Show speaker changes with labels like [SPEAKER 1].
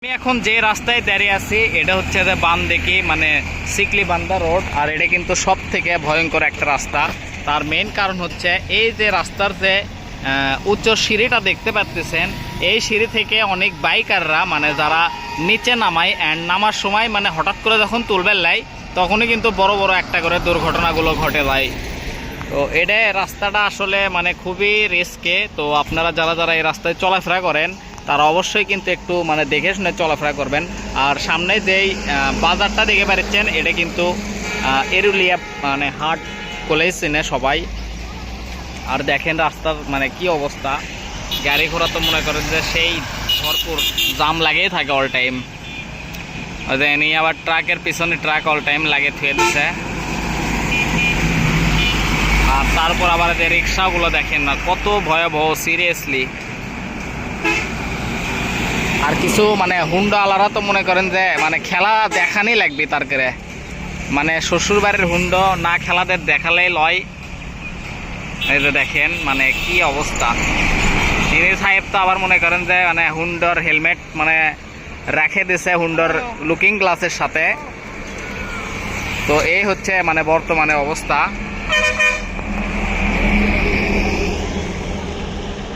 [SPEAKER 1] আমি এখন যে রাস্তায় দাঁড়িয়ে আছি এটা হচ্ছে যে বানদেকি মানে সিকলিবান্ধা রোড। আর এটা কিন্তু সব থেকে ভয়ঙ্কর একটা রাস্তা। তার মেইন কারণ হচ্ছে এই যে রাস্তার যে উচ্চ সিঁড়িটা দেখতে পাচ্ছেন, এই সিঁড়ি থেকে অনেক বাইকাররা মানে যারা নিচে নামায় অ্যান্ড নামার সময় মানে হঠাৎ করে যখন তুলবেন লাই তখনই কিন্তু বড় বড় একটা করে দুর্ঘটনাগুলো ঘটে যায়। তো এটা রাস্তাটা আসলে মানে খুবই রিস্কে। তো আপনারা যারা যারা এই রাস্তায় চলাফেরা করেন তারা অবশ্যই কিন্তু একটু মানে দেখে শুনে চলাফেরা করবেন। আর সামনে যেই বাজারটা দেখে পাচ্ছেন এটা কিন্তু এরুলিয়া মানে হাট কলেজ চিনে সবাই। আর দেখেন রাস্তার মানে কি অবস্থা, গাড়ি ঘোড়া তো মনে করেন যে সেই ভরপুর জাম লাগেই থাকে অল টাইম। এনে আবার ট্রাকের পিছনে ট্রাক অল টাইম লাগে থুয়ে দিচ্ছে। আর তারপর আবার যে রিক্সাগুলো দেখেন না কত ভয়াবহ, সিরিয়াসলি। আর কিছু মানে হুন্ডা আলারা তো মনে করেন যে মানে খেলা দেখানি লাগবে তার করে, মানে শ্বশুর বাড়ির হুন্ডো না খেলাদের দেখালেই লয়। এই যে দেখেন মানে কি অবস্থা। ইনি সাহেব তো আবার মনে করেন যে মানে হুন্ডোর হেলমেট মানে রেখে দিছে হুন্ডোর লুকিং গ্লাসের সাথে। তো এই হচ্ছে মানে বর্তমানে অবস্থা।